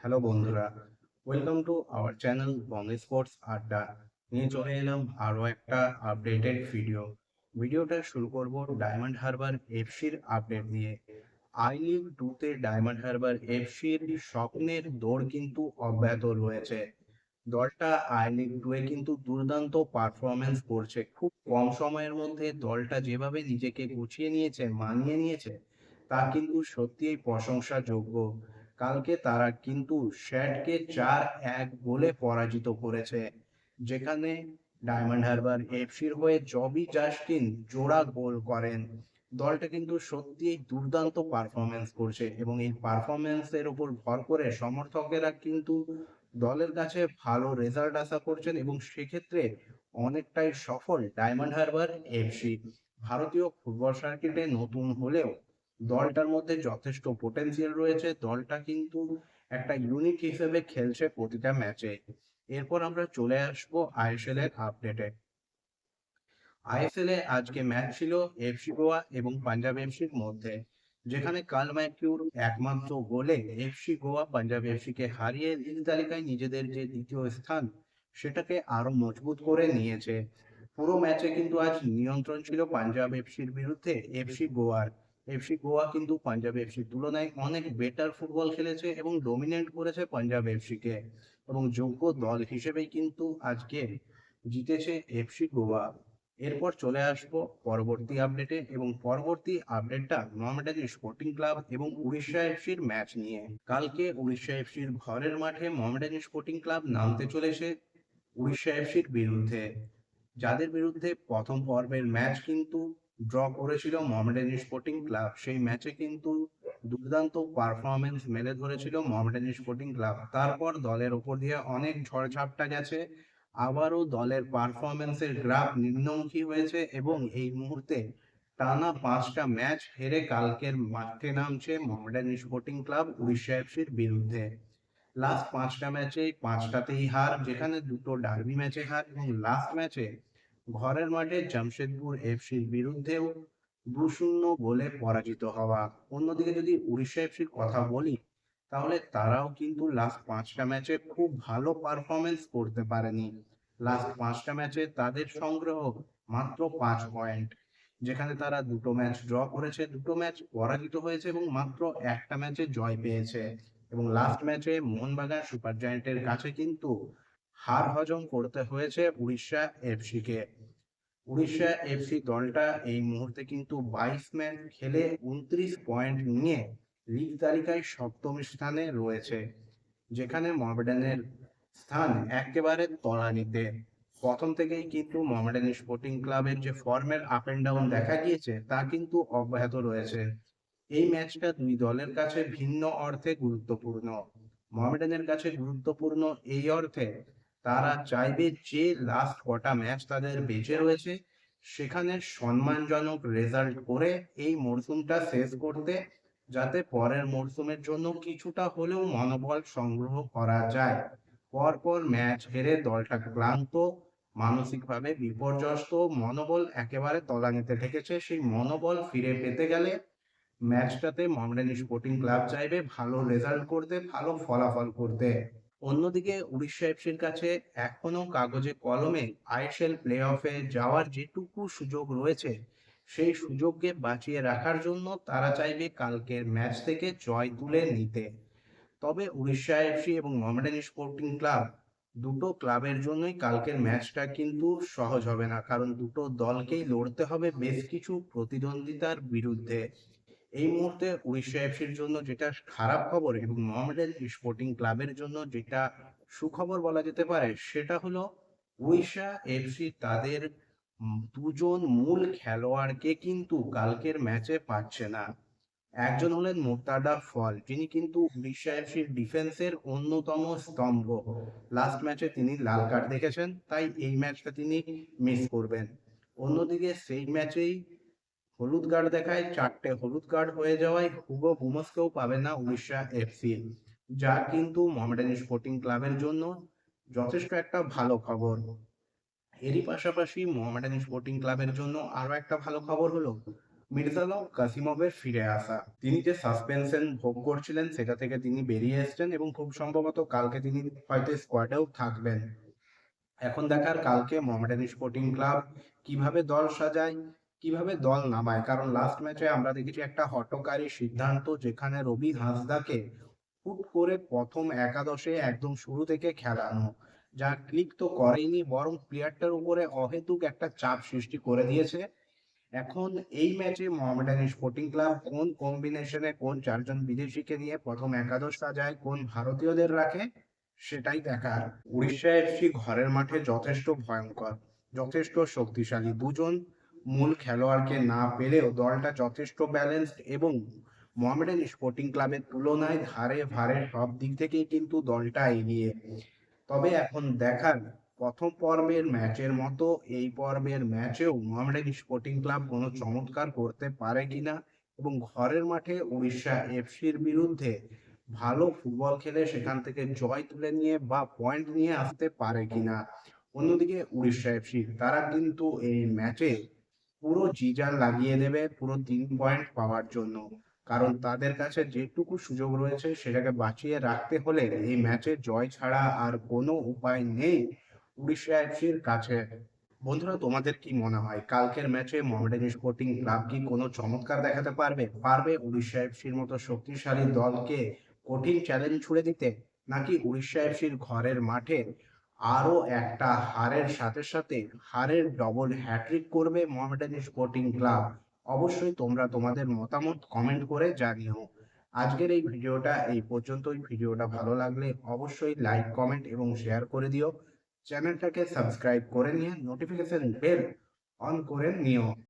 Hello বন্ধুরা, welcome to our channel Banga sports আড্ডা। নিয়ে চলে এলাম আরও একটা আপডেটেড ভিডিওটা শুরু করব ডায়মন্ড হারবার এফসির আপডেট দিয়ে। আই লিগ 2-তে ডায়মন্ড হারবার এফসির স্বপ্নের দৌড় কিন্তু অব্যাহত রয়েছে। দলটা আই লিগ 2-এ কিন্তু দুর্দান্ত পারফরমেন্স করছে। খুব কম সময়ের মধ্যে দলটা যেভাবে নিজেকে গুছিয়ে নিয়েছে, মানিয়ে নিয়েছে, তা কিন্তু সত্যিই প্রশংসাযোগ্য। কালকে তারা কিন্তু শ্যাটকে 4-1 গোলে পরাজিত করেছে, যেখানে ডায়মন্ড হারবার এফসির হয়ে জবি জাস্টিন জোড়া গোল করেন। দলটা কিন্তু সত্যিই দুর্দান্ত পারফরমেন্স করছে এবং এই পারফরমেন্সের উপর ভর করে সমর্থকেরা কিন্তু দলের কাছে ভালো রেজাল্ট আশা করছেন এবং সেক্ষেত্রে অনেকটাই সফল ডায়মন্ড হারবার এফসি। ভারতীয় ফুটবল সার্কিটে নতুন হলেও দলটার মধ্যে যথেষ্ট পোটেনশিয়াল রয়েছে। দলটা কিন্তু একটা ইউনিট হিসেবে খেলছে প্রতিটা ম্যাচে। এরপর আমরা চলে আসবো আইএসএল এর আপডেটে। আইএসএল এ আজকে ম্যাচ ছিল এফসি গোয়া এবং পাঞ্জাব এফসির মধ্যে, যেখানে কাল ম্যাথিউর একমাত্র গোলে এফসি গোয়া পাঞ্জাব এফসিকে হারিয়ে লিগ তালিকায় নিজেদের যে দ্বিতীয় স্থান সেটাকে আরো মজবুত করে নিয়েছে। পুরো ম্যাচে কিন্তু আজ নিয়ন্ত্রণ ছিল পাঞ্জাব এফসির বিরুদ্ধে এফসি গোয়ার। এফসি গোয়া কিন্তু পাঞ্জাব এফসির তুলনায় অনেক বেটার ফুটবল খেলেছে এবং ডমিনেট করেছে পাঞ্জাব এফসিকে, এবং যোগ্য দল হিসেবেই কিন্তু আজকে জিতেছে এফসি গোয়া। এরপর চলে আসবো পরবর্তী আপডেটে, এবং পরবর্তী আপডেটটা মোহামেডান স্পোর্টিং ক্লাব এবং উড়িষ্যা এফসির ম্যাচ নিয়ে। কালকে উড়িষ্যা এফসির ঘরের মাঠে মোহামেডান স্পোর্টিং ক্লাব নামতে চলেছে উড়িষ্যা এফসির বিরুদ্ধে, যাদের বিরুদ্ধে প্রথম পর্বের ম্যাচ কিন্তু ড্র করেছিল মোহামেডান স্পোর্টিং ক্লাব। সেই ম্যাচে কিন্তু দুর্দান্ত পারফরমেন্স মেলে ধরেছিল মোহামেডান স্পোর্টিং ক্লাব। তারপর দলের ওপর দিয়ে অনেক ঝড়ঝাপটা গেছে, আবারও দলের পারফরমেন্সের গ্রাফ নিম্নমুখী হয়েছে এবং এই মুহূর্তে টানা 5টা ম্যাচ হেরে কালকের মাঠে নামছে মোহামেডান স্পোর্টিং ক্লাব উড়িষ্যা এফসির বিরুদ্ধে। লাস্ট 5টা ম্যাচে 5টাতেই হার, যেখানে দুটো ডার্বি ম্যাচে হার এবং লাস্ট ম্যাচে ঘরের মাঠে জামশেদপুর এফসির বিরুদ্ধেও 2-0 গোলে পরাজিত হওয়া। অন্যদিকে যদি উড়িষ্যা এফসির কথা বলি, তাহলে তারাও কিন্তু লাস্ট 5টা ম্যাচে খুব ভালো পারফরমেন্স করতে পারেনি। লাস্ট 5টা ম্যাচে তাদের সংগ্রহ মাত্র 5 পয়েন্ট, যেখানে তারা দুটো ম্যাচ ড্র করেছে, দুটো ম্যাচ পরাজিত হয়েছে এবং মাত্র একটা ম্যাচে জয় পেয়েছে। এবং লাস্ট ম্যাচে মোহনবাগান সুপার জায়ান্টের কাছে কিন্তু হার হজম করতে হয়েছে উড়িষ্যা এফসি কে। উড়িষ্যা এফসি দলটা এই মুহূর্তে কিন্তু 22 ম্যাচ খেলে 29 পয়েন্ট নিয়ে লিগ তালিকায় সপ্তম স্থানে রয়েছে, যেখানে মোহামেডানের স্থান একেবারে তলানিতে। প্রথম থেকেই কিন্তু মোহামেডান স্পোর্টিং ক্লাবের যে ফর্মের আপ এন্ড ডাউন দেখা গিয়েছে তা কিন্তু অব্যাহত রয়েছে। এই ম্যাচটা দুই দলের কাছে ভিন্ন অর্থে গুরুত্বপূর্ণ। মোহামেডানের কাছে গুরুত্বপূর্ণ এই অর্থে, তারা চাইবে যে লাস্ট কটা ম্যাচ তাদের বেঁচে রয়েছে সেখানে সম্মানজনক রেজাল্ট করে এই মরশুমটা শেষ করতে, যাতে পরের মরশুমের জন্য কিছুটা হলেও মনোবল সংগ্রহ করা যায়। পরপর ম্যাচ হেরে দলটা ক্লান্ত, মানসিকভাবে বিপর্যস্ত, মনোবল একেবারে তলানিতে ঠেকেছে। সেই মনোবল ফিরে পেতে গেলে ম্যাচটাতে মোহামেডান স্পোর্টিং ক্লাব চাইবে ভালো রেজাল্ট করতে, ভালো ফলাফল করতে। অন্যদিকে উড়িষ্যা এফসির কাছে এখনো কাগজে কলমে আইএসএল প্লে অফে যাওয়ার যেটুকু সুযোগ রয়েছে, সেই সুযোগকে বাঁচিয়ে রাখার জন্য তারা চাইবে কালকের ম্যাচ থেকে জয় তুলে নিতে। তবে উড়িষ্যা এফসি এবং মোহামেডান স্পোর্টিং ক্লাব দুটো ক্লাবের জন্যই কালকের ম্যাচটা কিন্তু সহজ হবে না, কারণ দুটো দলকেই লড়তে হবে বেশ কিছু প্রতিদ্বন্দ্বিতার বিরুদ্ধে। এই মুহূর্তে উড়িষ্যা এফসির জন্য যেটা খারাপ খবর এবং মোহামেডান স্পোর্টিং ক্লাবের জন্য যেটা সুখবর বলা যেতে পারে, সেটা হলো উড়িষ্যা এফসি তাদের দুজন মূল খেলোয়াড়কে কিন্তু কালকের ম্যাচে পাচ্ছে না। একজন হলেন মুর্তাদা ফল, যিনি কিন্তু উড়িষ্যা এফসির ডিফেন্সের অন্যতম স্তম্ভ। লাস্ট ম্যাচে তিনি লাল কার্ড দেখেছেন, তাই এই ম্যাচটা তিনি মিস করবেন। অন্যদিকে সেই ম্যাচেই হলুদ কার্ড দেখায়, 4টে হলুদ কার্ড হয়ে যাওয়ায় হুগো বুমসকেও পাবে না উড়িষ্যা এফসি, যা কিন্তু মোহামেডান স্পোর্টিং ক্লাবের জন্য যথেষ্ট একটা ভালো খবর। এরই পাশাপাশি মোহামেডান স্পোর্টিং ক্লাবের জন্য আরো একটা ভালো খবর হলো মির্জালম কাসিমভের ফিরে আসা। তিনি যে সাসপেনশন ভোগ করছিলেন সেটা থেকে তিনি বেরিয়ে এসেছেন এবং খুব সম্ভবত কালকে তিনি হয়তো স্কোয়াডেও থাকবেন। এখন দেখার কালকে মোহামেডান স্পোর্টিং ক্লাব কিভাবে দল সাজায়, কিভাবে দল নামায়। কারণ লাস্ট ম্যাচে আমরা দেখেছি একটা হঠকারী সিদ্ধান্ত, যেখানে রবি হাঁসদাকে হুট করে প্রথম একাদশে একদম শুরু থেকে খেলানো, যা ক্লিক তো করেনি, বরং প্লেয়ারটার উপরে অহেতুক একটা চাপ সৃষ্টি করে দিয়েছে। এখন এই ম্যাচে মোহামেডান স্পোর্টিং ক্লাব কোন কম্বিনেশনে কোন চারজন বিদেশিকে নিয়ে প্রথম একাদশ সাজায়, কোন ভারতীয়দের রাখে, সেটাই দেখার। উড়িষ্যা এফসি ঘরের মাঠে যথেষ্ট ভয়ঙ্কর, যথেষ্ট শক্তিশালী। দুজন মূল খেলোয়াড়কে না পেলেও দলটা যথেষ্ট ব্যালেন্সড এবং মোহামেডান স্পোর্টিং ক্লাবের তুলনায় ধারে ভারে সব দিক থেকেই কিন্তু দলটা এগিয়ে। তবে এখন দেখার প্রথম পর্বের ম্যাচের মতো এই পর্বের ম্যাচেও মোহামেডান স্পোর্টিং ক্লাব কোনো চমৎকার করতে পারে কিনা এবং ঘরের মাঠে উড়িষ্যা এফসির বিরুদ্ধে ভালো ফুটবল খেলে সেখান থেকে জয় তুলে নিয়ে বা পয়েন্ট নিয়ে আসতে পারে কিনা। অন্যদিকে উড়িষ্যা এফসি তারা কিন্তু এই ম্যাচে পুরো জিজান লাগিয়ে দেবে পুরো 3 পয়েন্ট পাওয়ার জন্য। কারণ তাদের কাছে যেটুকু সুযোগ রয়েছে সেটাকে বাঁচিয়ে রাখতে হলে এই ম্যাচে জয় ছাড়া আর কোনো উপায় নেই উড়িষ্যা এফসির কাছে। বন্ধুরা, তোমাদের কি মনে হয় কালকের ম্যাচে মোহামেডান স্পোর্টিং ক্লাব কি কোনো চমৎকার দেখাতে পারবে উড়িষ্যা এফসির মতো শক্তিশালী দলকে কঠিন চ্যালেঞ্জ ছুড়ে দিতে, নাকি উড়িষ্যা এফসির ঘরের মাঠে আরো একটা হারের সাথে সাথে হারের ডবল হ্যাট্রিক করবে মোহামেডান স্পোর্টিং ক্লাব? অবশ্যই তোমরা তোমাদের মতামত কমেন্ট করে জানিও। আজকের এই ভিডিওটা এই পর্যন্তই। ভিডিওটা ভালো লাগলে অবশ্যই লাইক, কমেন্ট এবং শেয়ার করে দিও। চ্যানেলটাকে সাবস্ক্রাইব করে নিয়ে নোটিফিকেশন বেল অন করে নিও।